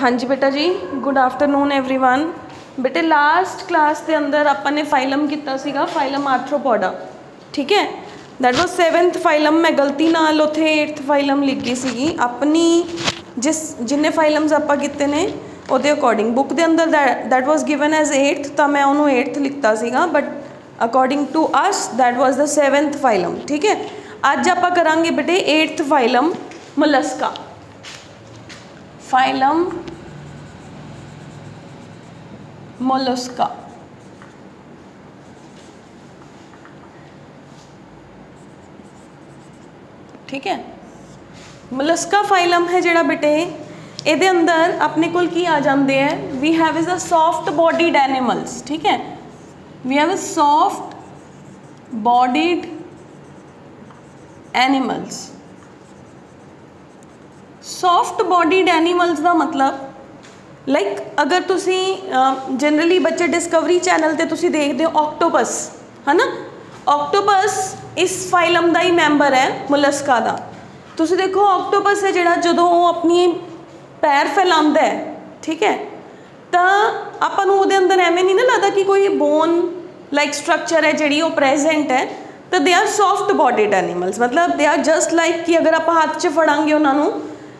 हाँ जी बेटा जी, गुड आफ्टरनून एवरीवन। बेटे लास्ट क्लास के अंदर अपन ने फाइलम किया सीगा, फाइलम आर्थ्रोपोडा, ठीक है। That was 7th phylum. मैं गलती नाल उत्थे 8th फाइलम लिख गई सीगी अपनी, जिन्ने फाइलम्स आपां कीते ने ਉਹਦੇ अकॉर्डिंग बुक के अंदर that was given as 8th, तो मैं उन्होंने 8th लिखता सीगा, but according to us that was the 7th phylum, ठीक है। अज आपां करांगे बेटे 8th phylum Mollusca. Phylum Mollusca, ठीक है। मोलस्का फाइलम है जिहड़ा बेटे, ਇਹਦੇ अंदर अपने कोल की आ जाते हैं, we have is a soft bodied animals, ठीक है। We have a soft bodied animals. Soft bodied animals का मतलब लाइक अगर तुसी जनरली बच्चे डिस्कवरी चैनल ते तुसी देखते हो ऑक्टोपस, है ना। ऑक्टोपस इस फाइलम का ही मैंबर है मोलस्का का। तुसी देखो ऑक्टोपस है जिहड़ा जदों अपनी पैर फैलांदा है, ठीक है, तो आपां नूं उहदे अंदर एवें नहीं ना लगता कि कोई बोन लाइक स्ट्रक्चर है जिहड़ी वो प्रेजेंट है। तो they are soft bodied animals, मतलब दे आर जस्ट लाइक कि अगर आप हाथ 'च फड़ांगे उन्होंने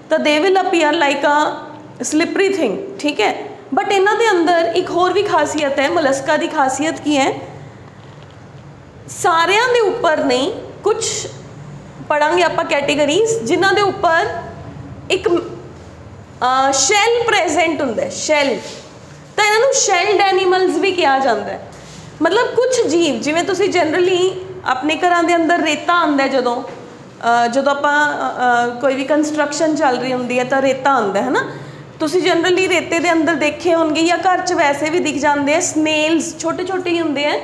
तो they will appear like a slippery thing, ठीक है। बट इन्हां दे अंदर एक होर भी खासियत है, मोलस्का की खासियत की है, सारियां दे उपर नहीं, कुछ पढ़ांगे आप कैटेगरीज जिन्हां दे उपर एक शैल प्रेजेंट हुंदा है, शैल। तो इन्हों शैल्ड एनीमल्स भी कहा जाता है। मतलब कुछ जीव जिवें तुसीं जनरली अपने घरां दे अंदर रेता आंदा है, जदों आपां कोई भी कंस्ट्रक्शन चल रही होंदी है तो रेता आंदा है ना, तुसीं जनरली रेते दे अंदर देखे होणगे या घर च वैसे भी दिख जाते हैं। स्नेल्स छोटे छोटे ही होंदे हैं,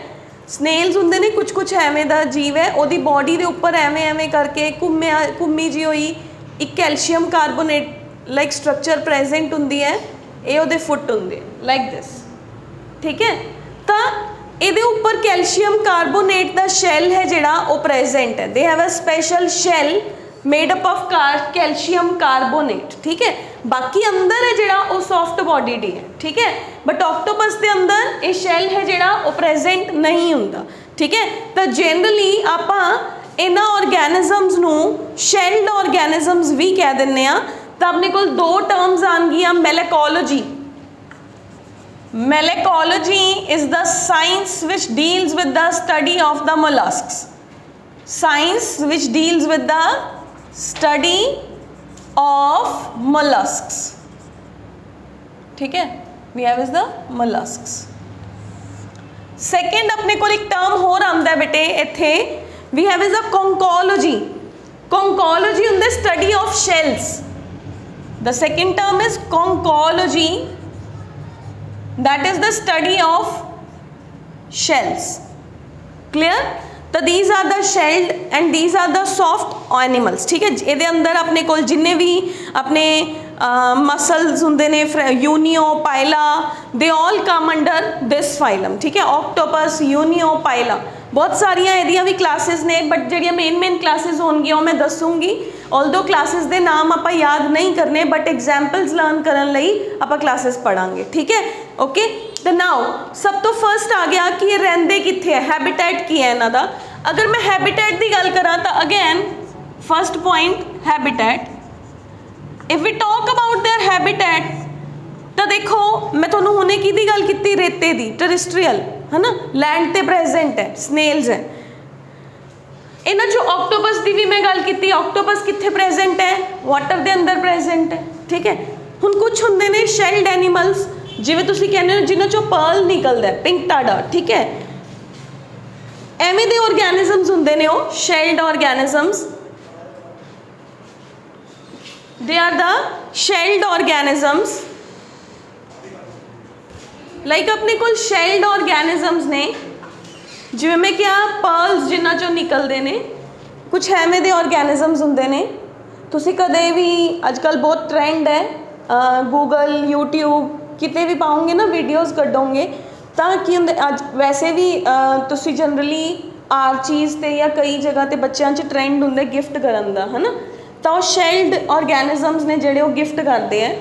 स्नेल्स होंदे ने, कुछ कुछ एवें दा जीव है, उहदी बॉडी दे उपर एवें एवें करके घुम्मी जी होई एक calcium carbonate like structure present होंदी है, ये उहदे फुट होंदे लाइक दिस, ठीक है। तो ये उपर कैल्शियम कार्बोनेट का शैल है जिहड़ा वो प्रेजेंट है। They have a special shell made up of calcium carbonate, ठीक है। बाकी अंदर है जिहड़ा वो सॉफ्ट बॉडीड ही है, ठीक है। बट ऑक्टोपस के अंदर ये शैल है जिहड़ा वो प्रेजेंट नहीं होंदा, ठीक है। तो जनरली आपां इन्हां ऑर्गेनिजम्स नूं शैल्ड ऑर्गेनिजम्स भी कह दिंदे आ। तो अपने को दो टर्म्स आनगियां, malacology. Malacology is the science which deals with the study of the molluscs. Science which deals with the study of molluscs, ठीक है। We have is the molluscs. Second अपने को एक टर्म होर आंदा है बेटे इत्थे, we have is a conchology. Conchology हुंदा study of shells. The second term is conchology, that is the study of shells. Clear? तो these are the shelled and these are the soft animals, ठीक है। ये अंदर अपने को जिन्ने भी अपने मसल्स होंदे ने, Unio Pila, they all come under this phylum, ठीक है। ऑक्टोपस, यूनियो पाइला, बहुत सारिया एदियां भी क्लासेस ने, बट जिहड़ियां मेन क्लासेस होणगियां वो मैं दसूँगी। ऑल्दो क्लासेस दे नाम आपां याद नहीं करने, बट एग्जाम्पल्स लर्न करन लई आपां क्लासेस पढ़ांगे, ठीक है। ओके, तो नाउ सब तो फर्स्ट आ गया कि ये रहिंदे कित्थे है, हैबिटेट की है इन्हां दा। अगर मैं हैबिटेट की गल करा तो again first point habitat. If we talk about their habitat तो देखो मैं तुहानूं हुणे किहदी गल कीती, रेते दी, टेरेस्ट्रीयल, है ना, लैंड ते प्रेजेंट है, स्नेल्स है। इन्हां चों ऑक्टोपस की भी मैं गल की, ऑक्टोपस कित्थे प्रेजेंट है, वाटर के अंदर प्रेजेंट है, ठीक है। हुण कुछ हुंदे ने शैल्ड एनीमल्स, जिवें तुसीं कहंदे हो जिन्हां चों पर्ल निकलदा है, पिंक टाडा, ठीक है। एवें दे ऑर्गेनिजम्स हुंदे ने वो shelled organisms, they are the shelled organisms. Like अपने कोल शैल्ड ऑर्गेनिजम्स ने, जिवें मैं क्या पर्ल्स जिन्हां चों निकलते हैं, कुछ एवें दे ऑर्गेनिजम्स होंदे ने। तुसीं कदे भी अजकल बहुत ट्रेंड है, गूगल यूट्यूब किते भी पाओगे ना, वीडियोज़ कड्डोगे तो की होंदे, अज वैसे भी तुसीं जनरली आर्चीज़ ते या कई जगह ते बच्चों च ट्रेंड होंदा गिफ्ट करन दा, है ना। तो शैल्ड ऑर्गेनिजम्स ने जिहड़े वो गिफ्ट करते हैं।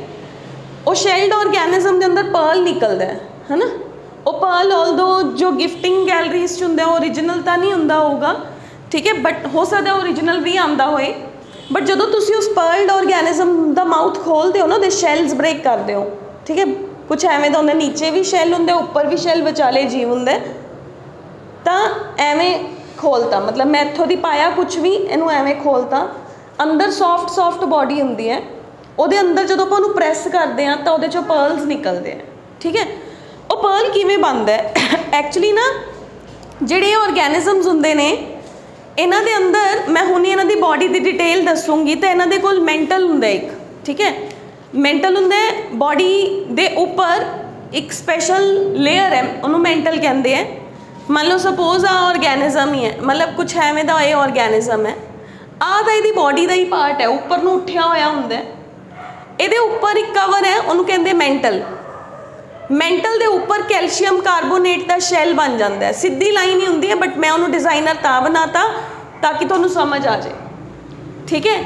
ਉਹ ਸ਼ੈਲਡ ਆਰਗੈਨਿਜ਼ਮ ਦੇ ਅੰਦਰ पर्ल निकलता है ना। वो पर्ल ऑल्दो जो गिफ्टिंग गैलरीज च हुंदा ओरिजिनल तो नहीं हुंदा होगा, ठीक है, बट हो सकता ओरिजिनल भी आंदा होए। बट जदों तुसी उस पर्ल्ड ऑर्गेनिज्म दा माउथ खोलते हो ना, दे शैल्स ब्रेक करते हो, ठीक है, कुछ एवें दा हुंदा, नीचे भी शैल हुंदे, उपर भी शैल, विचाले जीव हुंदे। तां एवें खोलता, मतलब मैं इत्थों दी पाया कुछ भी, इनू एवें खोलता, अंदर सॉफ्ट सॉफ्ट बॉडी हुंदी है, ਉਹਦੇ अंदर जो ਆਪਾਂ ਉਹਨੂੰ ਪ੍ਰੈਸ ਕਰਦੇ ਹਾਂ ਤਾਂ ਉਹਦੇ ਚੋਂ पर्ल्स निकलते हैं, ठीक है। ਉਹ पर्ल ਕਿਵੇਂ ਬਣਦਾ ਹੈ एक्चुअली ना, ਜਿਹੜੇ ऑर्गेनिजम्स ਹੁੰਦੇ ਨੇ ਇਹਨਾਂ ਦੇ अंदर, मैं ਹੁਣੇ ਇਹਨਾਂ ਦੀ बॉडी ਦੀ डिटेल दसूँगी, तो ਇਹਨਾਂ ਦੇ ਕੋਲ ਮੈਂਟਲ ਹੁੰਦਾ ਇੱਕ, ठीक है, ਮੈਂਟਲ ਹੁੰਦਾ बॉडी ਦੇ ਉੱਪਰ ਇੱਕ स्पैशल लेयर है, ਉਹਨੂੰ ਮੈਂਟਲ ਕਹਿੰਦੇ ਆ। ਮੰਨ ਲਓ सपोज आ ऑर्गेनिज्म ही है, मतलब कुछ ਐਵੇਂ ਦਾ ਇਹ ऑर्गेनिज्म है, ਆਹ ਤਾਂ ਇਹਦੀ बॉडी ਦਾ ਹੀ ਪਾर्ट है, ਉੱਪਰ ਨੂੰ ਉੱਠਿਆ ਹੋਇਆ ਹੁੰਦਾ, ਇਹਦੇ ਉੱਪਰ ਇੱਕ ਕਵਰ ਹੈ, ਉਹਨੂੰ ਕਹਿੰਦੇ ਮੈਂਟਲ। ਮੈਂਟਲ ਦੇ ਉੱਪਰ ਕੈਲਸ਼ੀਅਮ ਕਾਰਬੋਨੇਟ ਦਾ ਸ਼ੈਲ ਬਣ ਜਾਂਦਾ ਹੈ, ਸਿੱਧੀ ਲਾਈਨ ਹੀ ਹੁੰਦੀ ਹੈ, ਬਟ ਮੈਂ ਉਹਨੂੰ ਡਿਜ਼ਾਈਨਰ ਤਾਂ ਬਣਾਤਾ ਤਾਂ ਕਿ ਤੁਹਾਨੂੰ ਸਮਝ ਆ ਜਾਏ, ਠੀਕ ਹੈ।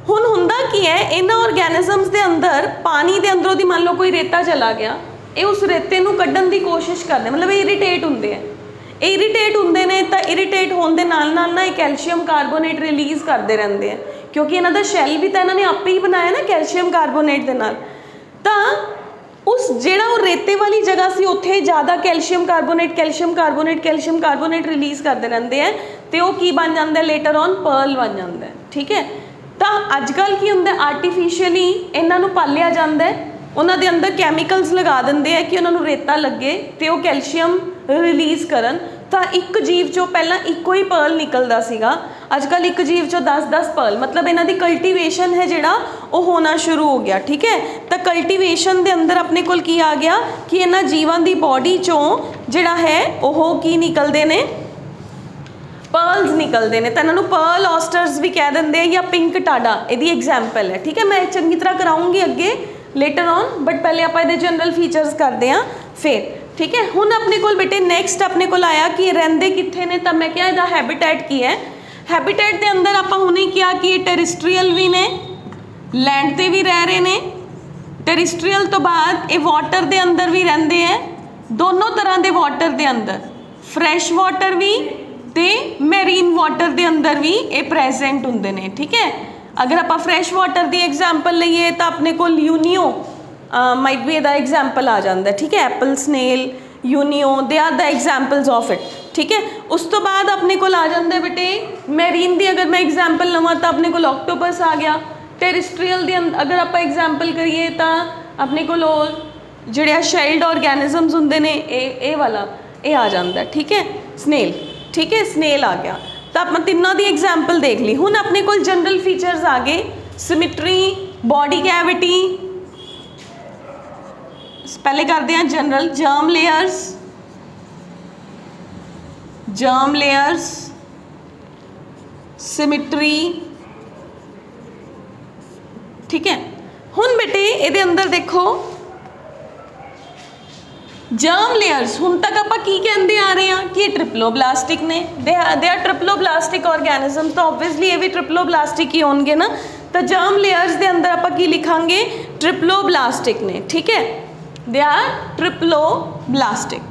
ਹੁਣ ਹੁੰਦਾ ਕੀ ਹੈ, ਇਹਨਾਂ ਆਰਗੈਨਿਜ਼ਮਸ ਦੇ ਅੰਦਰ ਪਾਣੀ ਦੇ ਅੰਦਰੋਂ ਦੀ ਮੰਨ ਲਓ ਕੋਈ ਰੇਤਾ ਚਲਾ ਗਿਆ, ਇਹ ਉਸ ਰੇਤੇ ਨੂੰ ਕੱਢਣ ਦੀ ਕੋਸ਼ਿਸ਼ ਕਰਦੇ, ਮਤਲਬ ਇਹ ਇਰੀਟੇਟ ਹੁੰਦੇ ਆ, ਇਹ ਇਰੀਟੇਟ ਹੁੰਦੇ ਨੇ ਤਾਂ ਇਰੀਟੇਟ ਹੋਣ ਦੇ ਨਾਲ ਨਾਲ ਨਾ ਇਹ ਕੈਲਸ਼ੀਅਮ ਕਾਰਬੋਨੇਟ ਰਿਲੀਜ਼ ਕਰਦੇ ਰਹਿੰਦੇ ਆ, क्योंकि इन्हों का शैल भी तो इन्होंने आपे ही बनाया ना कैल्शियम कार्बोनेट के नाल। तो उस जिहड़ा वो रेते वाली जगह से उत्थे ज़्यादा कैल्शियम कार्बोनेट रिलीज़ करते रहते हैं, तो वो की बन जाता है लेटर ऑन पर्ल बन जाता है, ठीक है। तो अजकल की होंगे आर्टिफिशियली इन्हों पालिया जाता है, उन्होंने अंदर कैमिकल्स लगा देंगे कि उन्होंने रेता लगे तो वो कैल्शियम रिलीज़ करन। तो एक जीव चो पहला एको ही पर्ल निकलता सीगा, अजकल एक जीव चो 10-10 पर्ल, मतलब इन्हां दी कल्टीवेशन है जिहड़ा वो होना शुरू हो गया, ठीक है। तो कल्टीवेशन के अंदर अपने कोल की आ गया कि इन्हां जीवां दी बॉडी चों जिहड़ा है वो की निकलते हैं, पर्ल्स निकलते हैं। तो इन्हों पर्ल ऑस्टर्स भी कह देंगे या पिंक टाडा इहदी एग्जाम्पल है, ठीक है। मैं चंगी तरह कराऊँगी अगे लेटर ऑन, बट पहले आप इहदे जनरल फीचर्स करते हैं फिर, ठीक है। हुण अपने कोल बेटे नैक्सट अपने कोल आया कि रहिंदे कित्थे ने, तो मैं क्या इहदा हैबिटेट की है। हैबिटेट के अंदर आप हुणे क्या कि ये टेरिस्ट्रीयल भी ने, लैंड ते भी रह रहे ने, टेरिस्ट्रीयल तो बाद ये वाटर के अंदर भी रहिंदे हैं, दोनों तरह के वाटर के अंदर, फ्रैश वाटर भी ते मैरीन वाटर के अंदर भी ये प्रेजेंट हुंदे ने, ठीक है। अगर आप फ्रैश वाटर की एग्जाम्पल लीए तो अपने को यूनियो माइट भी इहदा एग्जाम्पल आ जाता है, ठीक है। Apple snail unio they are the examples of it, ठीक है। उस तो बाद अपने को आ जाता है बेटे मैरीन की, अगर मैं एग्जाम्पल लवां तो अपने को ऑक्टोपस आ गया। टेरिस्ट्रीयल के अगर आप एग्जाम्पल करिए तो अपने को जिहड़े शैल्ड ऑर्गेनिजम्स हुंदे ने ये वाला ये आ जाता है, ठीक है, स्नेल, ठीक है, स्नेल आ गया। तो आप तीनों की एग्जाम्पल देख ली। हुण अपने को जनरल फीचर्स आ गए, सिमिट्री, बॉडी कैविटी, पहले करते हैं जनरल, जर्म लेयर्स, सिमिट्री, ठीक है। हुण बेटे ये अंदर देखो जर्म लेयर्स, हुण तक आप की कहते आ रहे हैं कि ट्रिप्लोब्लास्टिक ने, दे आर ट्रिप्लोब्लास्टिक ऑर्गेनिज्म, तो ऑब्वियसली ये भी ट्रिप्लोब्लास्टिक ही होंगे ना। तो जर्म लेयर्स के अंदर आप की लिखांगे ट्रिप्लोब्लास्टिक ने, ठीक है, दे आर ट्रिप्लोब्लास्टिक।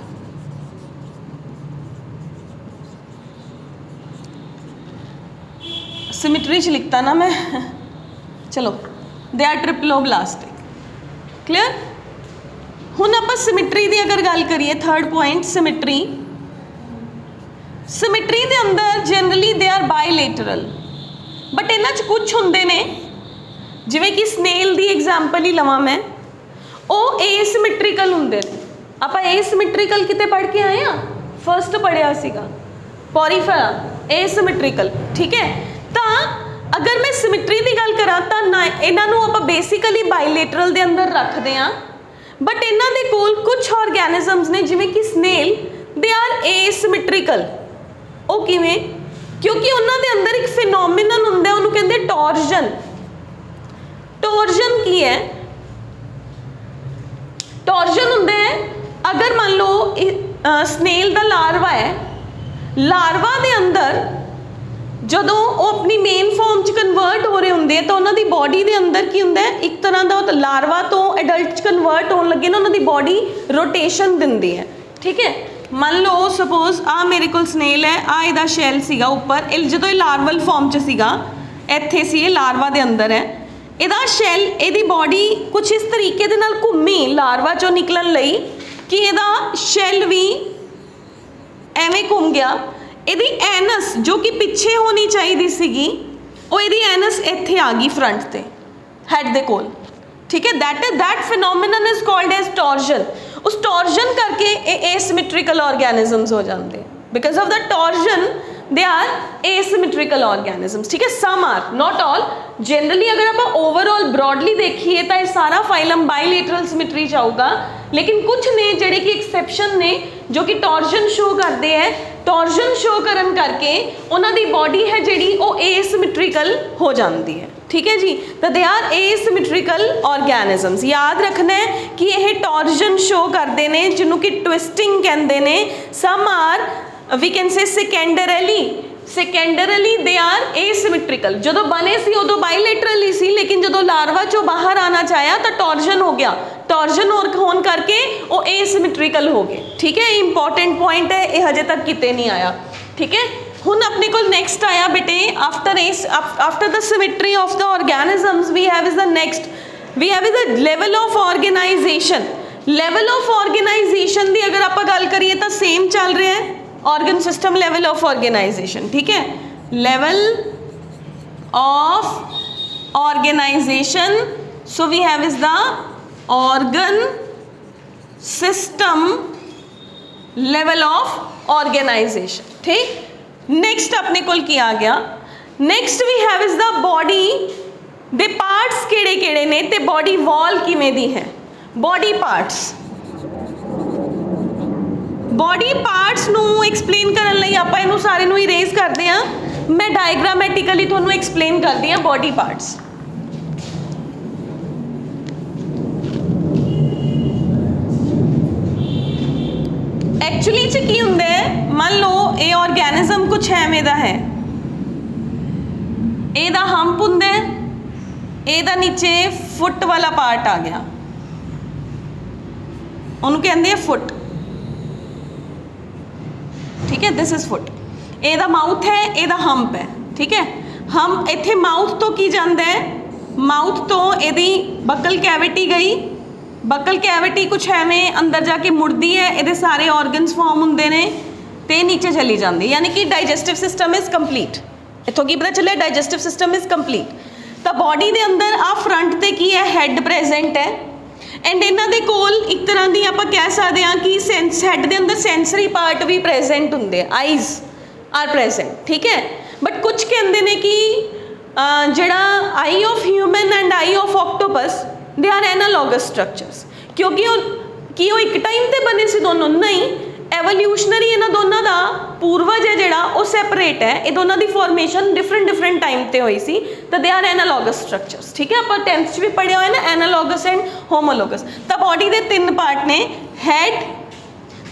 सिमिट्री च लिखता ना मैं, चलो, दे आर ट्रिप्लोब्लास्टिक, क्लियर। हुण आप सिमिट्री की अगर गल करिए, थर्ड पॉइंट सिमिट्री, सिमिट्री के अंदर generally they are bilateral, but इन्हां च कुछ हुंदे ने जिवें कि स्नेल की एग्जाम्पल ही लवां मैं, वो एसिमिट्रिकल हुंदे ने। आप एसिमिट्रिकल किते पढ़ के आए हैं, फर्स्ट पढ़िया सीगा पॉरीफेरा, एसिमिट्रिकल, ठीक है। तो अगर मैं सिमिट्री की गल करा तो ना इन्हों आप बेसिकली बायलैटरल के अंदर रखते हैं, बट इन्हों के कोल कुछ ऑर्गेनिजम्स ने जिमें कि स्नेल, दे आर एसिमिट्रिकल। वो किवें, क्योंकि उन्होंने अंदर एक फिनोमिनन हुंदा, उन्होंने कहते टॉर्जन। टॉर्जन की है, टॉर्जन हुंदा है अगर मान लो स्नेल का लार्वा है, लार्वा के अंदर ਜਦੋਂ ਉਹ ਆਪਣੀ ਮੇਨ ਫਾਰਮ 'ਚ ਕਨਵਰਟ ਹੋ ਰਹੇ ਹੁੰਦੇ ਆ ਤਾਂ ਉਹਨਾਂ ਦੀ ਬੋਡੀ ਦੇ ਅੰਦਰ ਕੀ ਹੁੰਦਾ ਹੈ, ਇੱਕ ਤਰ੍ਹਾਂ ਦਾ ਉਹ ਲਾਰਵਾ ਤੋਂ ਐਡਲਟ 'ਚ ਕਨਵਰਟ ਹੋਣ ਲੱਗੇ ਨਾ, ਉਹਨਾਂ ਦੀ ਬੋਡੀ ਰੋਟੇਸ਼ਨ ਦਿੰਦੀ ਹੈ। ਠੀਕ ਹੈ, ਮੰਨ ਲਓ ਸਪੋਜ਼ ਆ ਮੇਰੇ ਕੋਲ ਸਨੇਲ ਹੈ, ਆ ਇਹਦਾ ਸ਼ੈਲ ਸੀਗਾ ਉੱਪਰ, ਇਹ ਜਦੋਂ ਇਹ ਲਾਰਵਲ ਫਾਰਮ 'ਚ ਸੀਗਾ, ਇੱਥੇ ਸੀ, ਇਹ ਲਾਰਵਾ ਦੇ ਅੰਦਰ ਹੈ, ਇਹਦਾ ਸ਼ੈਲ, ਇਹਦੀ ਬੋਡੀ ਕੁਛ ਇਸ ਤਰੀਕੇ ਦੇ ਨਾਲ ਘੁੰਮੀ ਲਾਰਵਾ 'ਚੋਂ ਨਿਕਲਣ ਲਈ ਕਿ ਇਹਦਾ ਸ਼ੈਲ ਵੀ ਐਵੇਂ ਘੁੰਮ ਗਿਆ। ਇਹਦੀ ਐਨਸ ਜੋ ਕਿ ਪਿੱਛੇ ਹੋਣੀ ਚਾਹੀਦੀ ਸੀਗੀ, ਉਹ ਇਹਦੀ ਐਨਸ ਇੱਥੇ ਆ ਗਈ ਫਰੰਟ ਤੇ ਹੈਡ ਦੇ ਕੋਲ। ਠੀਕ ਹੈ, that phenomenon is called as torsion. उस टॉर्जन करके ਇਹ एसिमेट्रिकल ऑर्गेनिजम्स हो जाते हैं, because of the torsion they are asymmetrical organisms. ठीक है, some are, not all. Generally अगर आप ओवरऑल ब्रॉडली देखिए तो यह सारा फाइलम बाईलेटरल सिमेट्री च आऊगा, लेकिन कुछ ने ਜਿਹੜੇ कि एक्सेप्शन ने जो कि टॉर्जन शो करते हैं। टॉर्जन शो करन करके उन्हों की बॉडी है ਜਿਹੜੀ ਉਹ एसिमेट्रिकल हो जाती है। ठीक है जी, तो दे आर एसिमेट्रिकल ऑर्गेनिजम्स। याद रखना है कि यह टॉर्जन शो करते हैं, जिन्हों की ट्विस्टिंग कहते हैं। सम आर वी कैन से सेकेंडरली दे आर एसिमेट्रिकल। जो बने सी उदों बाईलेटरल ही सी, लेकिन जो लार्वा चो बाहर आना चाहा तो टॉर्जन हो गया, टॉर्जन होने करके वो एसिमेट्रिकल हो गए। ठीक है, इंपॉर्टेंट पॉइंट है, ये हजे तक किते नहीं आया। ठीक है, हुण अपने को नेक्स्ट आया बेटे, after the symmetry of the organisms we have is the next, we have is the level of organization. Level of organization की अगर आप गल करिए तो सेम चल रहा है, organ system level of organization. ठीक है, level of organization, so we have is the organ system level of organization. ठीक, नेक्स्ट अपने कोल की आ गया, next we have is the body दे पार्ट्स केड़े केड़े ने ते बॉडी वॉल किवें दी है। बॉडी पार्ट्स नू एक्सप्लेन करन लई आपां इहनूं सारे नू इरेज करदे हां। मैं डायग्रामैटिकली तुहानूं एक्सप्लेन करदी हां बॉडी पार्ट्स। एक्चुअली च की हुंदा है, मान लो ये ऑर्गेनिज्म कुछ एवें दा है, ਇਹਦਾ ਹੰਪ ਹੁੰਦਾ ਹੈ, ਇਹਦਾ ਨੀਚੇ ਫੁੱਟ ਵਾਲਾ ਪਾਰਟ ਆ ਗਿਆ, ਉਹਨੂੰ ਕਹਿੰਦੇ ਆ ਫੁੱਟ। ਠੀਕ ਹੈ, ਦਿਸ ਇਜ਼ ਫੁੱਟ। ਇਹਦਾ ਮਾਊਥ ਹੈ, ਇਹਦਾ ਹੰਪ ਹੈ। ਠੀਕ ਹੈ, ਹੰਪ ਇੱਥੇ ਮਾਊਥ ਤੋਂ ਕੀ ਜਾਂਦਾ ਹੈ, ਮਾਊਥ ਤੋਂ ਇਹਦੀ ਬਕਲ ਕੈਵਿਟੀ ਗਈ, बकल कैविटी कुछ एवें अंदर जाके मुड़ती है, ये सारे ऑर्गनस फॉर्म होंगे ने ते नीचे चली जाती, यानी कि डाइजेस्टिव सिस्टम इज़ कंप्लीट। इतों की पता चलिए डाइजेस्टिव सिस्टम इज़ कंप्लीट। तो बॉडी के अंदर आ फ्रंट ते की है, हैड प्रेजेंट है, एंड इन्हां दे कोल एक तरह की आप कह सकते हैं कि हैड के अंदर सेंसरी पार्ट भी प्रेजेंट होंगे, आईज आर प्रेजेंट। ठीक है, बट कुछ कहते हैं कि जिहड़ा eye of human and eye of octopus they are analogous structures, क्योंकि वो एक टाइम ते बने से दोनों नहीं, एवोल्यूशनरी इन्हां दोनों का पूर्वज है जिहड़ा वो सैपरेट है, ये दोनों की फॉर्मेशन डिफरेंट टाइम ते हुई सी, तो दे आर एनालॉगस स्ट्रक्चर्स। ठीक है, आप 10th भी पढ़िया हुआ है ना, एनालॉगस एंड होमोलॉगस। तो बॉडी के 3 पार्ट ने, had,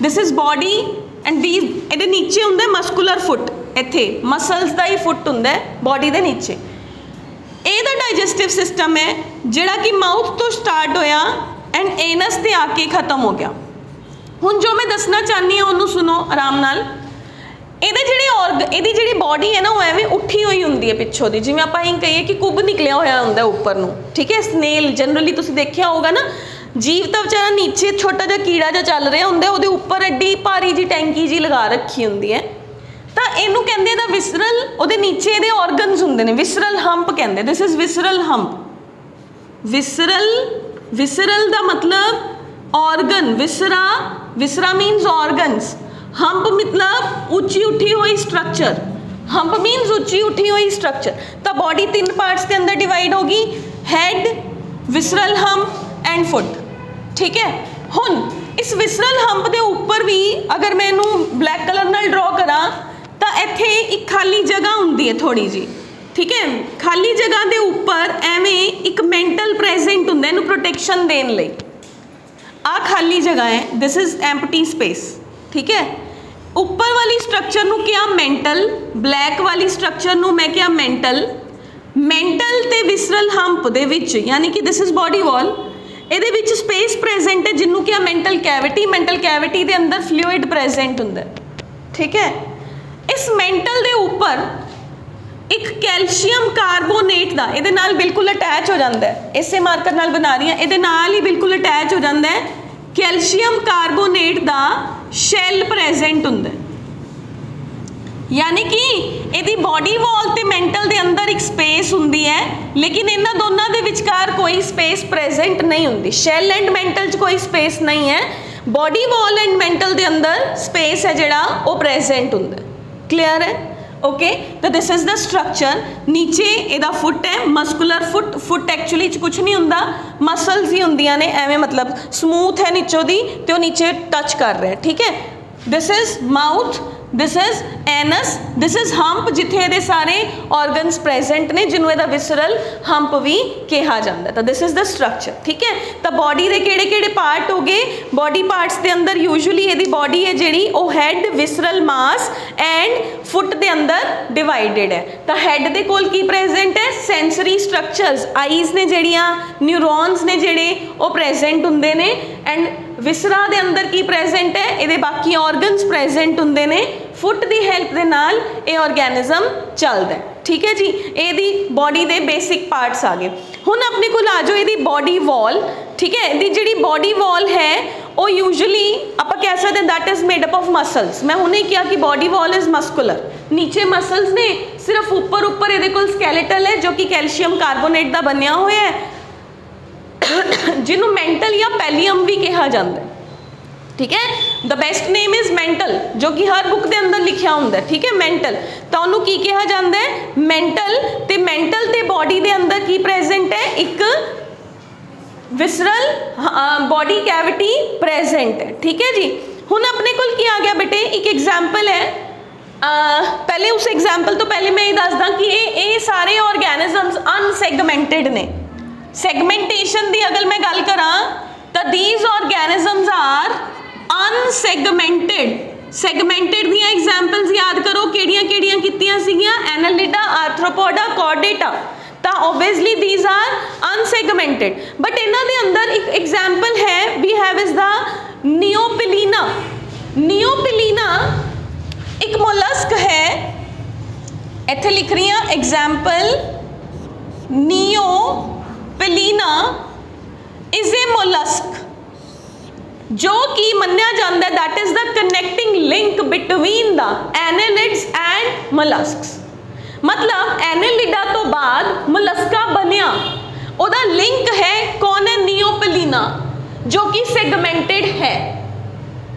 this is body and these, ये नीचे होंगे मस्कुलर फुट, इत्थे मसल्स का ही फुट होंगे बॉडी के नीचे। ਇਹਦਾ डाइजेस्टिव सिस्टम है जिहड़ा कि माउथ तो स्टार्ट होया एंड एनस ते आके खत्म हो गया। हुण जो मैं दसना चाहनी हाँ उन्होंने सुनो आराम नाल। ਇਹਦੀ ਜਿਹੜੀ बॉडी है ना वो एवें उठी हुई होंदी है पिछों दी, जिवें आपां कहिए कि कुब निकलिया होया हुंदा उपर नूं। ठीक है, स्नेल जनरली तुसीं देखिया होगा ना, जीव तो बेचारा नीचे छोटा जिहा कीड़ा जिहा चल रहा हुंदा, उहदे उपर एड्डी भारी जी टैंकी जी लगा रखी हुंदी है, तो इनू कहते हैं विसरल, उहदे नीचे इहदे ऑर्गनस हुंदे ने, विसरल हंप कहते, this is visceral hump. Visceral दा मतलब ऑर्गन, विसरा मीनस ऑर्गनस, हंप मतलब ऊंची उठी हुई स्ट्रक्चर, हंप मीनस ऊंची उठी हुई स्ट्रक्चर। तो बॉडी 3 पार्ट्स के अंदर डिवाइड होगी, had, visceral hump and foot. ठीक है, हुण इस विसरल हंप के उपर भी अगर मैं इनू ब्लैक कलर नाल ड्रॉ करा तो इत्थे एक खाली जगह होंदी है थोड़ी जी। ठीक है, खाली जगह के उपर एवें एक मेंटल प्रेजेंट होंदा, इनू प्रोटेक्शन देने लई। आ खाली जगह है, दिस इज एम्पटी स्पेस। ठीक है, ਉੱਪਰ ਵਾਲੀ ਸਟਰਕਚਰ ਨੂੰ ਕਿਹਾ ਮੈਂਟਲ, ਬਲੈਕ ਵਾਲੀ ਸਟਰਕਚਰ ਨੂੰ ਮੈਂ ਕਿਹਾ ਮੈਂਟਲ। ਮੈਂਟਲ ਤੇ ਵਿਸਰਲ ਹੰਪ ਦੇ ਵਿੱਚ ਯਾਨੀ ਕਿ ਦਿਸ ਇਜ਼ ਬੋਡੀ ਵਾਲ, ਇਹਦੇ ਵਿੱਚ ਸਪੇਸ ਪ੍ਰੈਜ਼ੈਂਟ ਹੈ ਜਿਹਨੂੰ ਕਿਹਾ ਮੈਂਟਲ ਕੈਵਿਟੀ। ਮੈਂਟਲ ਕੈਵਿਟੀ ਦੇ ਅੰਦਰ ਫਲੂਇਡ ਪ੍ਰੈਜ਼ੈਂਟ ਹੁੰਦਾ, ਠੀਕ ਹੈ। ਇਸ ਮੈਂਟਲ ਦੇ ਉੱਪਰ ਇੱਕ ਕੈਲਸ਼ੀਅਮ ਕਾਰਬੋਨੇਟ ਦਾ ਇਹਦੇ ਨਾਲ ਬਿਲਕੁਲ ਅਟੈਚ ਹੋ ਜਾਂਦਾ ਹੈ, ਇਸੇ ਮਾਰਕਰ ਨਾਲ ਬਣਾ ਰਹੀ ਹਾਂ, ਇਹਦੇ ਨਾਲ ਹੀ ਬਿਲਕੁਲ ਅਟੈਚ ਹੋ ਜਾਂਦਾ ਹੈ ਕੈਲਸ਼ੀਅਮ ਕਾਰਬੋਨੇਟ ਦਾ ਸ਼ੈਲ ਪ੍ਰੈਜ਼ੈਂਟ ਹੁੰਦਾ, यानी कि ਇਹਦੀ ਬੋਡੀ ਵਾਲ ਤੇ ਮੈਂਟਲ ਦੇ ਅੰਦਰ ਇੱਕ ਸਪੇਸ ਹੁੰਦੀ ਹੈ, ਲੇਕਿਨ ਇਹਨਾਂ ਦੋਨਾਂ ਦੇ ਵਿਚਕਾਰ ਕੋਈ ਸਪੇਸ ਪ੍ਰੈਜ਼ੈਂਟ ਨਹੀਂ ਹੁੰਦੀ। ਸ਼ੈਲ ਐਂਡ ਮੈਂਟਲ 'ਚ ਕੋਈ ਸਪੇਸ ਨਹੀਂ ਹੈ, ਬੋਡੀ ਵਾਲ ਐਂਡ ਮੈਂਟਲ ਦੇ ਅੰਦਰ ਸਪੇਸ ਹੈ ਜਿਹੜਾ ਉਹ ਪ੍ਰੈਜ਼ੈਂਟ ਹੁੰਦਾ। ਕਲੀਅਰ ਹੈ? ओके, तो दिस इज़ द स्ट्रक्चर। नीचे ਇਹਦਾ फुट है, मस्कुलर फुट। फुट एक्चुअली कुछ नहीं ਹੁੰਦਾ, मसल्स ही ਹੁੰਦੀਆਂ ਨੇ ਐਵੇਂ, मतलब ਸਮੂਥ ਹੈ ਨੀਚੋਂ ਦੀ ਤੇ ਉਹ ਨੀਚੇ ਟੱਚ ਕਰ ਰਿਹਾ, ਠੀਕ ਹੈ। This is mouth, this is anus, this is hump जिथे ये सारे ऑर्गनस प्रेजेंट ने जिन्होंने ਇਹਦਾ विसरल हंप भी कहा जाता है। तो दिस इज़ द स्ट्रक्चर, ठीक है। तो बॉडी के किहड़े-किहड़े पार्ट हो गए? बॉडी पार्ट्स के अंदर यूजुअली ये बॉडी है जिहड़ी वो had, visceral mass and foot के अंदर डिवाइडेड है। तो हैड के कोल की प्रेजेंट है? सेंसरी स्ट्रक्चर्स, आईज ने जिहड़ियां, न्यूरॉन्स ने जिहड़े वो प्रेजेंट हुंदे ने। एंड विसरा दे अंदर की प्रेजेंट है? ये बाकी ऑर्गनस प्रेजेंट हुंदे ने। फुट की हेल्प के नाल ये ऑर्गेनिज्म चलता है, ठीक है जी। ये बॉडी के बेसिक पार्ट्स आ गए। हुण अपने को आ जाओ ये बॉडी वॉल, ठीक है। ये जी बॉडी वॉल है वो यूजुअली आप कह सकते हैं that is made up of muscles. मैं हुणे किया कि बॉडी वॉल इज़ मस्कुलर, नीचे मसल्स ने, सिर्फ ऊपर ये कोल स्कैलेटल है जो कि कैल्शियम कार्बोनेट का बनिया हुआ है जिन्हों मैंटल या पैलियम भी कहा जाता है, ठीक है। The best name is mantle, जो कि हर बुक के अंदर लिखा होंगे, ठीक है। मैंटल तो उन्होंने की कहा जाता है? मैंटल। तो मैंटल ते बॉडी के अंदर की प्रेजेंट है? एक विसरल बॉडी कैविटी प्रेजेंट है, ठीक है जी। हुण अपने कोल की आ गया बेटे? एक एग्जाम्पल है। पहले उस एग्जाम्पल तो पहले मैं ये दसदा कि ये सारे ऑर्गेनिजम्स अनसैगमेंटेड ने। सैगमेंटेशन की अगर मैं गल करा तो these organisms are unsegmented. Segmented दी एग्जाम्पल्स याद करो किहड़ियां कीतियां सीगियां? Annelida, Arthropoda, Chordata. तो obviously these are unsegmented. But इन्हां दे अंदर एक एग्जाम्पल है, we have is the Neopilina. Neopilina एक मोलस्क है, इत्थे लिख रही हां example, Neopilina is a mollusc जो कि मन्निया जाता है that is the connecting link between the annelids and molluscs. मतलब एनालिडा तो बाद मोलस्का बनिया, उहदा लिंक है कौन है? नियोपिलीना, जो कि सेगमेंटेड है,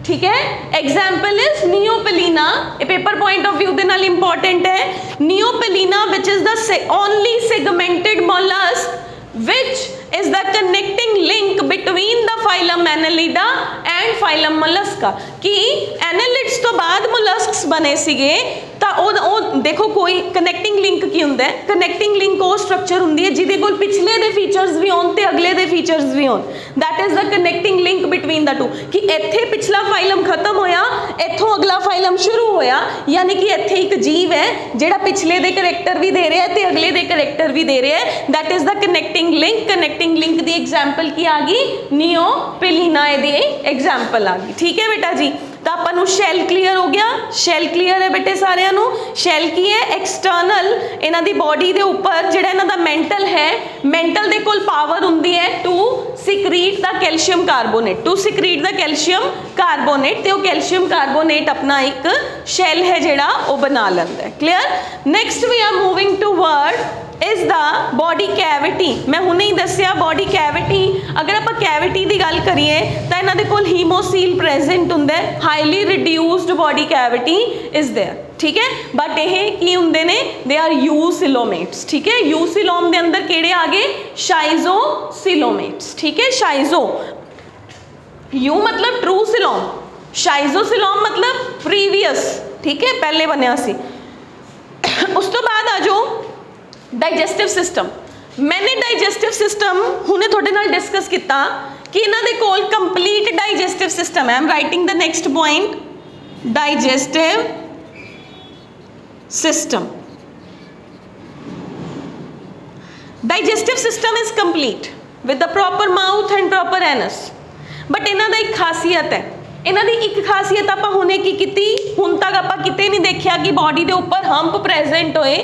ठीक है। Example is Neopilina. ये पेपर पॉइंट ऑफ व्यू के नाल इंपॉर्टेंट है। Neopilina which is the only segmented mollusc which is the connecting link between the phylum Annelida and phylum Mollusca। कि एनालिड्स तो बाद मोलस्क्स बने सीगे तो ओ देखो कोई कनैक्टिंग लिंक की हुंदा है? कनैक्टिंग लिंक वो स्ट्रक्चर हुंदी है जिहदे कोल पिछले दे फीचर्स भी होण ते अगले दे फीचर्स भी होण, that is the connecting link between the two. कि इत्थे पिछला फाइलम खत्म होया, इत्थों अगला फाइलम शुरू होया, यानी कि इत्थे एक जीव है जिहड़ा पिछले दे करैक्टर भी दे रहा है ते अगले दे करैक्टर भी दे रहा है, that is the connecting link. Connecting link the example की आ गई? नियोपिलीना दी एग्जाम्पल आ गई, ठीक है बेटा जी। तो अपन शैल क्लीयर हो गया? शैल क्लीयर है बेटे सारिਆਂ ਨੂੰ? शैल की है? एक्सटर्नल इन्हां दी बॉडी दे उपर जिहड़ा इन्हां दा मेंटल है, मेंटल दे कोल पावर हुंदी है to secrete the calcium carbonate, to secrete the calcium carbonate, ते वो कैल्शियम कार्बोनेट अपना एक शैल है जिहड़ा वो बना लैंदा है। Clear? Next we are moving toward is the body cavity. मैं हुणे ही दस्सिया बॉडी कैविटी। अगर आप कैविटी की गल करिए तो इन्हां दे कोल हीमोसील प्रेजेंट हुंदा है, highly reduced body cavity is there, ठीक है। बट ये की हुंदे ने? दे आर यूसिलोमेट्स, ठीक है। यूसिलोम के अंदर किहड़े आ गए? शाइजोसिलोमेट्स, ठीक है। शाइजो, यू मतलब ट्रू सिलोम, शाइजोसिलोम मतलब प्रीवियस, ठीक है, पहले बनिया सी। उस तो बाद आ जाओ डाइजेस्टिव सिस्टम। मैंने डाइजेस्टिव सिस्टम हुणे तुहाडे नाल डिस्कस किया कि इन्हां दे कोल कंप्लीट डाइजेस्टिव सिस्टम है। आई am writing the next point. digestive system. Digestive system is complete with the proper mouth and proper anus. But इन्हां दा एक खासियत है, इन्हां दी एक खासियत आपां हुणे की कीती, हुण तक आपां किते नहीं देखिया कि बॉडी दे उपर हंप प्रेजेंट होए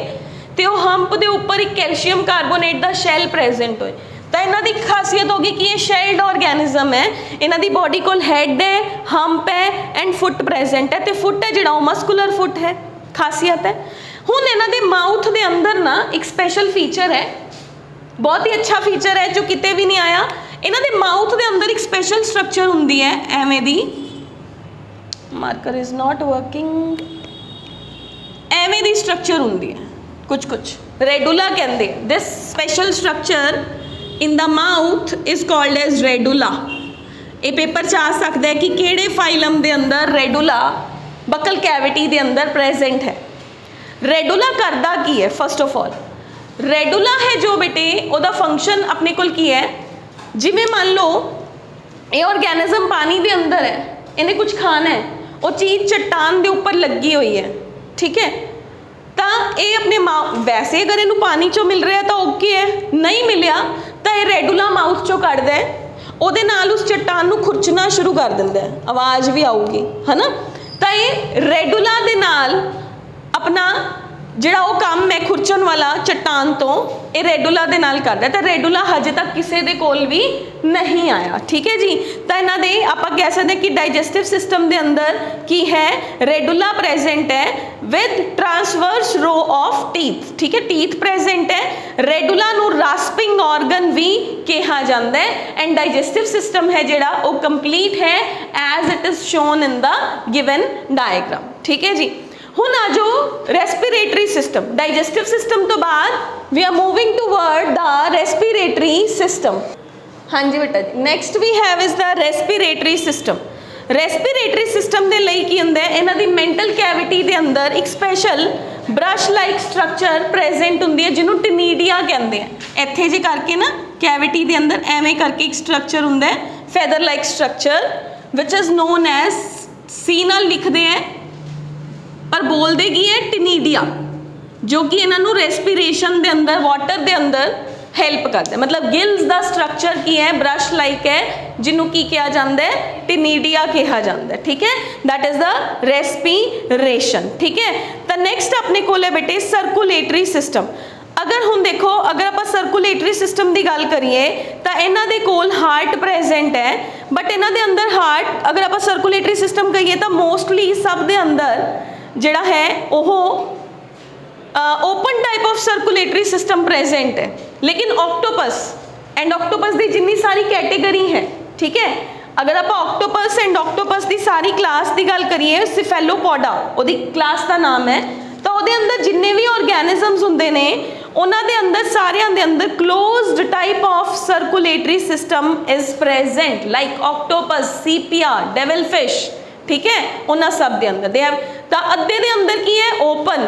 ते वो हंप दे उपर एक कैल्शियम कार्बोनेट दा शैल प्रेजेंट होए। तो इन्हां दी खासियत होगी कि ये शेल्ड ऑर्गेनिज्म है, इन्हां दी बॉडी कोल हैड है, हंप है एंड फुट प्रेजेंट है, ते फुट है जिहड़ा मस्कुलर फुट है, खासियत है। हुण इन्हां दे माउथ दे अंदर ना एक स्पैशल फीचर है, बहुत ही अच्छा फीचर है जो किते भी नहीं आया। इन्हां दे माउथ दे अंदर एक स्पैशल स्ट्रक्चर हुंदी है एवें दी, मार्कर इज नॉट वर्किंग, एवें दी स्ट्रक्चर हुंदी है कुछ कुछ, रेडुला कहंदे। This special structure in the mouth is called as radula. ये पेपर च आ सकता है कि किहड़े फाइलम दे अंदर रेडुला बकल कैविटी दे अंदर प्रेजेंट है। रेडुला करदा की है? फर्स्ट ऑफ ऑल रेडुला है जो बेटे ओदा फंक्शन अपने कोल की है, जिमें मान लो ये ऑर्गेनिज्म पानी दे अंदर है, इन्हें कुछ खाना है, वो चीज़ चट्टान दे ऊपर लगी हुई है, ठीक है, तो ये अपने वैसे अगर इनू पानी चो मिल रहा है तो ओके है, नहीं मिलिया तो ये रेडुला माउथ चो कढ़दा है, ਉਹਦੇ ਨਾਲ उस चट्टान ਨੂੰ खुरचना शुरू कर दिंदा है, आवाज़ भी आऊगी है ना। तो ये रेडुला दे नाल अपना ਜਿਹੜਾ ਉਹ ਕੰਮ ਹੈ ਖੁਰਚਣ ਵਾਲਾ चट्टान तो ये रेडुला दे नाल करदा है। तो रेडुला हजे तक किसी दे कोल भी नहीं आया, ठीक है जी। तो इन्हां दे आपां कह सकते हैं कि डाइजेस्टिव सिस्टम दे अंदर की है, रेडुला प्रेजेंट है with transverse row of teeth, ठीक है, टीथ प्रेजेंट है। रेडुला नू रास्पिंग ऑर्गन भी कहा जाता है एंड डाइजेस्टिव सिस्टम है जिहड़ा वो कंप्लीट है as it is shown in the given diagram, ठीक है जी। हुण आ जो रेस्पिरेटरी सिस्टम, डाइजेस्टिव सिस्टम तो बाद we are moving toward the respiratory system. हाँ जी बेटा जी, next we have is the respiratory system. Respiratory system के लिए की होंदा है, इन्हां दी मेंटल कैविटी के अंदर एक special brush like structure present होंदी है जिन्होंने टिनीडिया कहते हैं। इत्थे जे करके ना कैविटी के अंदर एवें करके एक स्ट्रक्चर होंदा है, feather like structure which is known as, C नाल लिखते हैं पर बोलते की है टिनीडिया, जो कि इन्हों रेस्पिरेशन के अंदर वाटर के अंदर हेल्प करते हैं। मतलब गिल्स का स्ट्रक्चर की है, ब्रश लाइक है, जिन्हों की कहा जाता है, टिनीडिया कहा जाता है, ठीक है, दैट इज द रेस्पिरेशन, ठीक है। तो नैक्सट अपने को है बेटे सर्कुलेटरी सिस्टम। अगर हुण देखो, अगर आप सर्कुलेटरी सिस्टम की गल करिए तो इन्हां दे कोल हार्ट प्रेजेंट है, बट इन्हां दे अंदर हार्ट अगर आप सर्कुलेटरी सिस्टम कहिए तो मोस्टली सब दे अंदर जिहड़ा है वो open type of circulatory system present है। लेकिन ऑक्टोपस एंड ऑक्टोपस की जिन्नी सारी कैटेगरी है, ठीक है, अगर आप ऑक्टोपस एंड ऑक्टोपस की सारी क्लास की गल करिए, सिफेलोपोडा उहदी क्लास का नाम है, तो उहदे अंदर जिन्ने भी ऑर्गेनिजम्स हुंदे ने उन्हां दे अंदर सारियां दे अंदर closed type of circulatory system is present, like octopus, sepia, devil fish, ठीक है, उन्होंने सब के अंदर दे हैव। तो अद्धे के अंदर की है ओपन,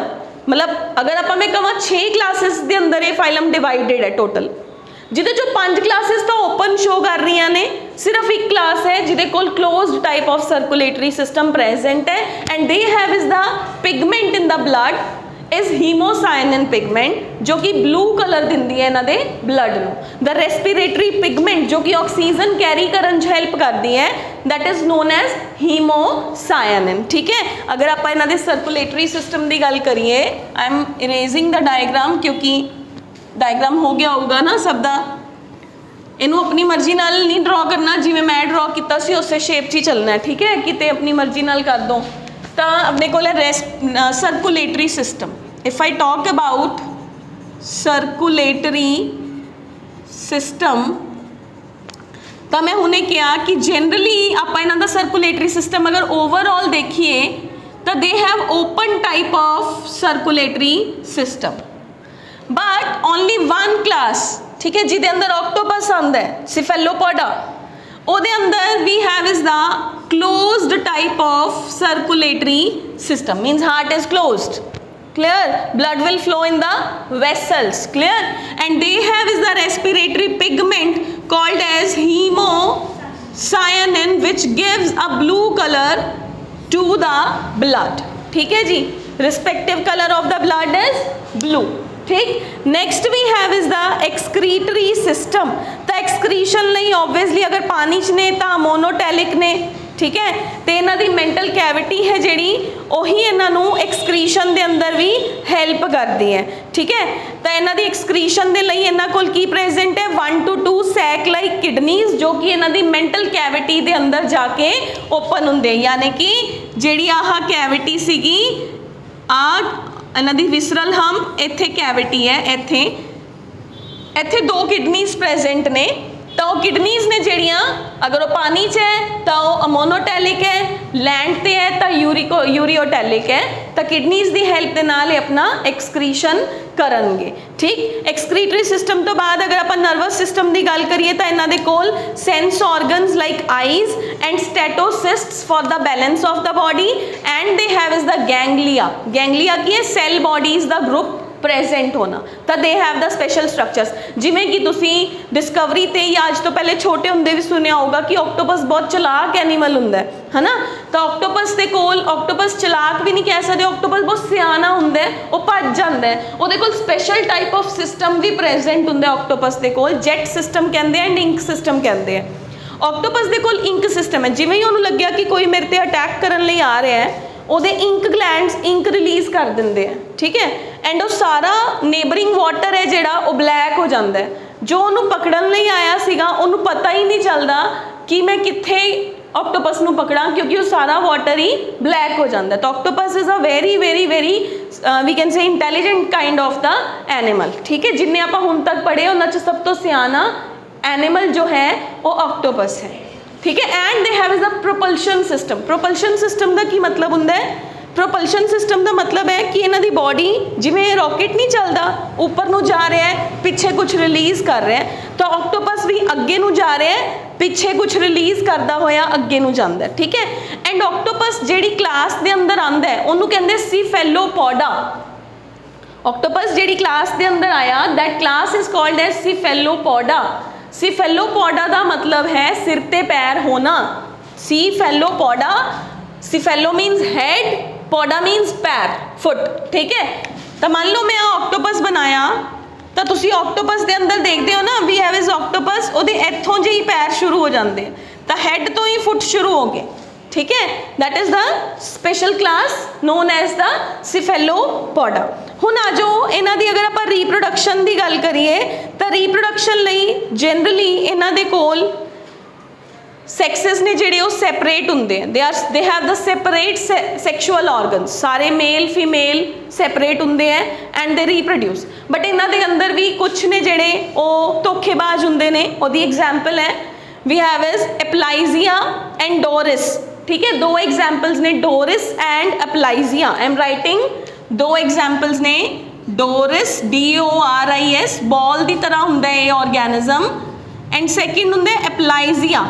मतलब अगर आप मैं कहूँ 6 क्लासेस के अंदर ये फाइलम डिवाइडेड है टोटल, जिहदे चो 5 क्लासेस तो ओपन शो कर रही ने, सिर्फ एक क्लास है जिहदे कोल closed type of circulatory system present है and they have is the pigment in the blood is haemocyanin pigment, जो कि ब्लू कलर दिंदी है इन्हां दे ब्लड नूं। द रेस्पिरेटरी पिगमेंट जो कि ऑक्सीजन कैरी करन च हेल्प करती है, that is known as haemocyanin, ठीक है। अगर आप इन्हां दे सर्कुलेटरी सिस्टम की गल करिए, I am erasing the diagram क्योंकि डायग्राम हो गया होगा ना सब दा, इनू अपनी मर्जी नाल नहीं ड्रॉ करना, जिवें मैं ड्रॉ किया सी उस शेप च ही चलना है, ठीक है, किते अपनी मर्जी नाल कर दो। तो अपने को circulatory system, if I talk about circulatory system, तो मैं हुणे कहा कि जनरली आप इन्हां दा सर्कुलेटरी सिस्टम अगर ओवरऑल देखिए तो they have open type of circulatory system, but only one class, ठीक है, जिदे अंदर ऑक्टोपस आंदा है, सिफेलोपोडा, ਉਹਦੇ अंदर we have is the closed type of circulatory system, means heart is closed, clear, blood will flow in the vessels, clear, and they have is the respiratory pigment called as hemocyanin which gives a blue color to the blood, ठीक है जी। Respective colour of the blood is blue, ठीक। Next we have is the excretory system. तो excretion ਲਈ obviously अगर पानी च ने तो मोनोटैलिक ने, ठीक है। तो इन्हां दी मेंटल कैविटी है जिहड़ी ਉਹੀ ਇਹਨਾਂ ਨੂੰ एक्सक्रीशन ਦੇ अंदर भी हेल्प करती है, ठीक है। तो इन्हां दी एक्सक्रीशन ਦੇ ਲਈ ਇਹਨਾਂ ਕੋਲ ਕੀ प्रेजेंट है 1 to 2 सैक लाइक किडनीज जो कि इन्हां दी मेंटल कैविटी ਦੇ अंदर जाके ओपन ਹੁੰਦੇ, यानी कि ਜਿਹੜੀ आह कैविटी सीगी इन्हां दी विसरल हम इत्थे कैविटी है, इत्थे 2 किडनीज प्रेजेंट ने। तो किडनीज ने जड़ियाँ अगर वो पानी च है तो वो मोनोटैलिक है, लैंड पे है तो यूरियोटैलिक है। तो किडनीज की हेल्प के नाल अपना एक्सक्रीशन करनगे, ठीक। एक्सक्रीटरी सिस्टम तो बाद अगर आप नर्वस सिस्टम की गल करिए तो इन्हों के कोल sense organs like eyes and statocysts for the balance of the body and they have is the ganglia. Ganglia की है सैल बॉडीज का ग्रुप प्रेजेंट होना। तो they have the special structures, जिमें कि तुसी डिस्कवरी ते या अज तो पहले छोटे होंदे भी सुनिया होगा कि ऑक्टोपस बहुत चलाक एनीमल हुंदा है ना। तो ऑक्टोपस दे कोल, ऑक्टोपस चलाक भी नहीं कह सकते, ऑक्टोपस बहुत सियाना हुंदा है, वो भज जांदा है। उहदे कोल स्पेशल टाइप ऑफ सिस्टम भी प्रेजेंट हुंदा है ऑक्टोपस दे कोल, जेट सिस्टम कहंदे हैं एंड इंक सिस्टम कहंदे हैं। ऑक्टोपस दे कोल इंक सिस्टम है, जिमें ही उन्होंने लग्या कि कोई मेरे ते अटैक करने लई आ रहा है, ਉਹਦੇ इंक ग्लैंड्स इंक रिलीज़ कर देंगे हैं, ठीक है। एंड वो सारा नेबरिंग वाटर है जिहड़ा वो ब्लैक हो जाता है। जो उन्होंने पकड़न लई आया सीगा उन्होंने पता ही नहीं चलता कि मैं कित्थे ऑक्टोपस नूं पकड़ा, क्योंकि वो सारा वाटर ही ब्लैक हो जाता है। तो octopus is a very very very we can say intelligent kind of the animal, ठीक है। जिन्ने आप हुण तक पढ़े उन्हां च सब तो सियाना एनिमल जो है वो ऑक्टोपस है, ठीक है। And they have is a propulsion system. Propulsion system का की मतलब होंदा है, प्रोपल्शन सिस्टम का मतलब है कि इन्हां दी बॉडी जिवें रॉकेट नहीं चलता ऊपर नूं जा रहा है, पिछे कुछ रिलीज़ कर रहा है, तो ऑक्टोपस भी अगे नूं जा रहा है, पिछे कुछ रिलीज़ करता होया अगे नूं जांदा है, ठीक है। एंड ऑक्टोपस जिहड़ी क्लास दे अंदर आंदा है उन्होंने कहंदे सिफेलोपोडा। ऑक्टोपस जिहड़ी क्लास दे अंदर आया that class is called as cephalopoda. Cephalopoda का मतलब है सिर ते पैर होना। Cephalopoda, cephalo means head, poda means पैर, फुट, ठीक है। तो मान लो मैं ऑक्टोपस बनाया तो तुसी ऑक्टोपस के अंदर देखते हो ना वी हैव इज ऑक्टोपस, उहदे इत्थों जे ही पैर शुरू हो जाते हैं, तो हैड तो ही फुट शुरू हो गए, ठीक है। That is the special class known as the cephalopoda. हुण आ जाओ इन्हां दी अगर आप रीप्रोडक्शन की गल करिए तो रीप्रोडक्शन लई जनरली इन्हां दे कोल सैक्सिस ने जिहड़े वो सैपरेट हुंदे हैं, दे have the separate sexual organs. सारे मेल फीमेल सैपरेट हुंदे हैं एंड दे रीप्रोड्यूस। बट इन्हां दे अंदर भी कुछ ने जिहड़े वो धोखेबाज हुंदे ने। ओहदी एग्जाम्पल है we have is Aplysia and Doris, ठीक है। 2 एग्जाम्पल्स ने Doris and Aplysia. I am writing 2 examples ने डोरिस DORIS, बॉल की तरह हुंदा है ऑर्गेनिज्म, एंड सैकेंड हुंदा एप्लाइजिया,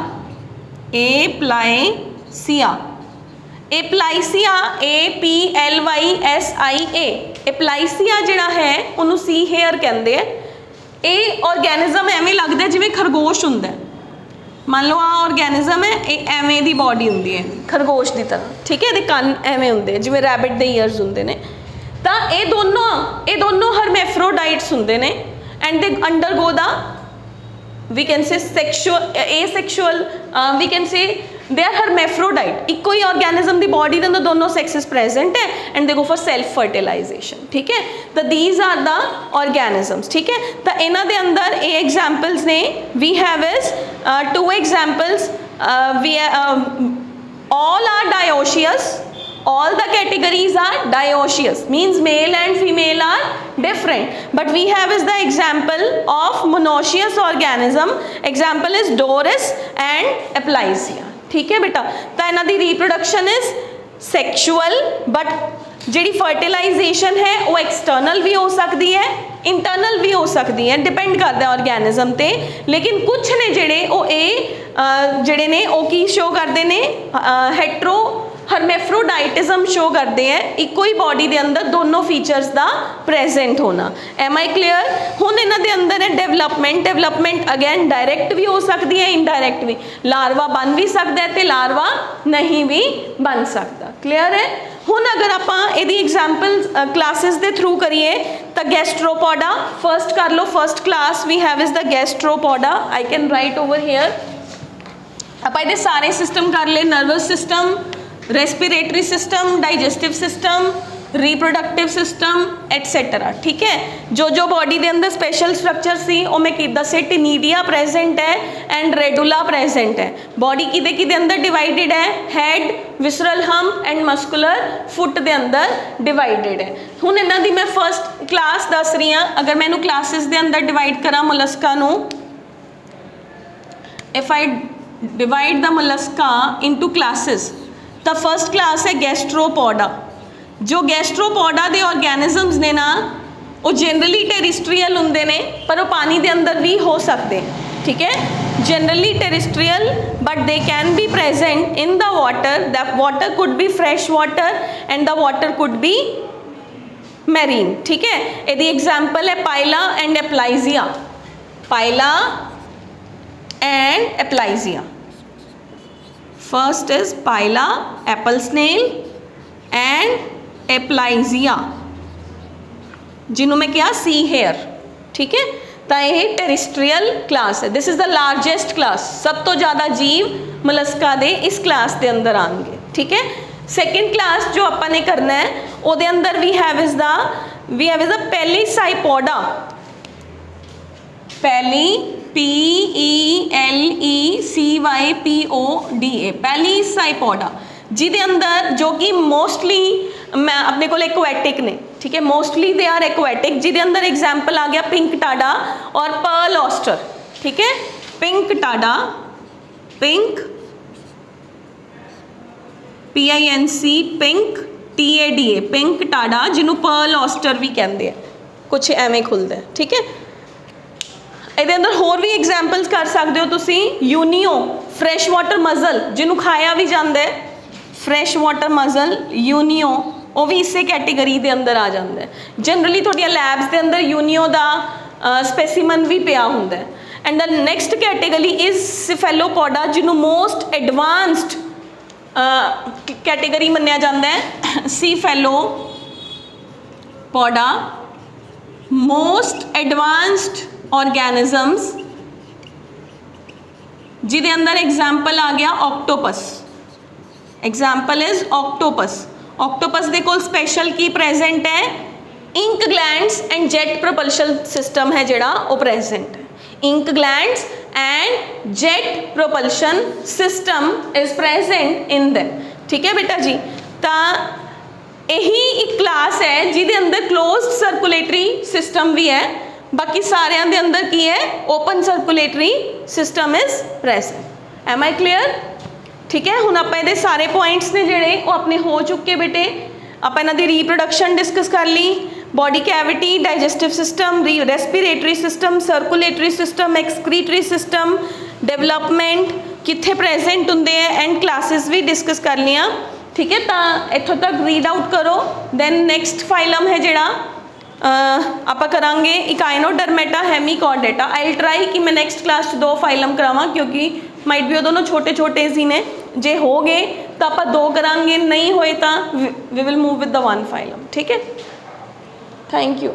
एप्लाइसिया, एप्लाइसिया APLYSIA। एप्लाइसिया जिहड़ा है उन्होंने सी हेयर कहते हैं। ये ऑर्गेनिज्म एवें लगता है जिवें खरगोश हुंदा है। मान लो आ ऑर्गेनिज्म है, ये एवें दी बॉडी हुंदी है खरगोश की तरह, ठीक है। ये कन एवें हुंदे जिवें रैबिट दे ईयर्स हुंदे ने। तो ये दोनों हरमैफ्रोडाइट्स हुंदे ने and they undergo the we can say asexual we can say they are hermaphrodite। इको ही ऑर्गेनिज्म दी बॉडी के अंदर दोनों सेक्सेस प्रेजेंट है and they go for self fertilization, ठीक है। तो दीज आर द ऑर्गेनिजम्स, ठीक है। तो इन्हां दे अंदर ए एग्जाम्पल्स ने वी हैव इज 2 एग्जाम्पल्स वी all are dioecious, all the categories are dioecious means male and female are different, but we have is the example of monoecious organism, example is Doris and Aplysia, ठीक है बेटा। तो इन्हां दी reproduction is sexual but जिहड़ी fertilisation है वो external भी हो सकती है, इंटरनल भी हो सकती है, डिपेंड करता है ऑर्गेनिज्म ते। लेकिन कुछ ने जिहड़े वो जिहड़े ने वो की शो करते हैं हेट्रो हरमैफ्रोडाइटिज्म शो करते हैं इको ही बॉडी के अंदर दोनों फीचर्स का प्रेजेंट होना। M I clear? हुण इन्हां दे अंदर है डेवलपमेंट अगैन डायरैक्ट भी हो सकती है, इनडायरैक्ट भी। लार्वा बन भी सकता है तो लार्वा नहीं भी बन सकता। क्लीयर है? हुण अगर आपां इहदी एग्जाम्पल क्लासिस के थ्रू करिए तो गैस्ट्रोपोडा फर्स्ट कर लो, first class we have is the gastropoda. I can write over here. आप ये सारे सिस्टम कर ले, nervous system, respiratory system, digestive system, reproductive system etcetera. ठीक है, जो जो बॉडी के अंदर स्पेशल स्ट्रक्चर सी वो मैं दसे, टिनीडिया प्रेजेंट है एंड रेडुला प्रेजेंट है। बॉडी किदे अंदर डिवाइडेड है? Had, visceral hump and muscular foot के अंदर डिवाइडेड है। हुण इन्हां दी मैं फर्स्ट क्लास दस रही हाँ। अगर मैं इनू क्लासिस के अंदर डिवाइड करा मोलस्का नू, if I divide the Mollusca into classes, तो फर्स्ट क्लास है गैस्ट्रोपोडा। जो गैस्ट्रोपोडा के ऑर्गेनिजम्स ने ना वो जनरली टेरिस्ट्रीयल होंदे ने, पर वो पानी के अंदर भी हो सकते हैं। ठीक है, generally terrestrial but they can be present in the water. The water could be fresh water and the water could be marine. ठीक है, यदि एग्जाम्पल है pila and aplysia. Pila and aplysia. First is pila, apple snail and aplysia, जिन्हों मैं क्या see here. ठीक है, तो यह टेरिस्ट्रीयल क्लास है। This is the largest class, सब तो ज़्यादा जीव मोलस्का दे इस क्लास के अंदर आएंगे। ठीक है, सेकेंड क्लास जो अपने करना है वो अंदर वी हैव इज द पेलिसाइपोडा। पेली PELECYPODA, पेलिसाइपोडा, जिदे अंदर जो कि मोस्टली मैं अपने को एक्वेटिक ने। ठीक है, मोस्टली दे आर एक्वेटिक, जिदे अंदर एग्जाम्पल आ गया पिंक टाडा और पर्ल ऑस्टर। ठीक है, pinctada, pinctada PINC, pinctada TADA, pinctada, जिन्हों पर्ल ऑस्टर भी कहते हैं, कुछ एवें खुलता है। ठीक है, ये अंदर होर भी एग्जाम्पल्स कर सकते हो तुसी। यूनियो, फ्रैश वाटर मजल, जिन्हों खाया भी जाता है, फ्रैश वाटर मजल यूनियो, वो भी इसे कैटेगरी के अंदर आ जाता है। जनरली थोड़िया लैब्स के अंदर यूनियो का स्पेसीमन भी पिया होंदा है। And the next category is Cephalopoda, जिन्हों मोस्ट एडवांस्ड कैटेगरी मन्निया जाता है। सिफेलोपोडा, मोस्ट एडवांस्ड ऑर्गेनिजम्स, जिदे अंदर एग्जाम्पल आ गया octopus. Example is octopus. Octopus दे कोल स्पेशल की प्रेजेंट है? Ink glands and jet propulsion system है जिहड़ा वो प्रेजेंट है। Ink glands and jet propulsion system is present in them. ठीक है बेटा जी, तो यही एक क्लास है जिदे अंदर क्लोज्ड सर्कुलेटरी सिस्टम भी है, बाकी सारिਆਂ ਦੇ अंदर की है open circulatory system is present. Am I clear? ठीक है, हुण आपां इहदे सारे पॉइंट्स ने जिहड़े वो अपने हो चुके बेटे। आपां इन्हां दी रीप्रोडक्शन डिस्कस कर ली, body cavity, digestive system, respiratory system, circulatory system, excretory system, development कित्थे प्रेजेंट होंदे हैं एंड क्लासिस भी डिस्कस कर लिया। ठीक है, तो इत्थों तक रीड आउट करो। दैन नैक्सट फाइलम है जिहड़ा आप करांगे Echinodermata, Hemichordata. I will try कि मैं नैक्सट क्लास 2 फाइलम करावां, क्योंकि माइट भी वो दोनों छोटे छोटे ही ने। जे हो गए तो आप 2 करांगे, नहीं होए तो we will move with the 1 phylum. ठीक है, थैंक यू।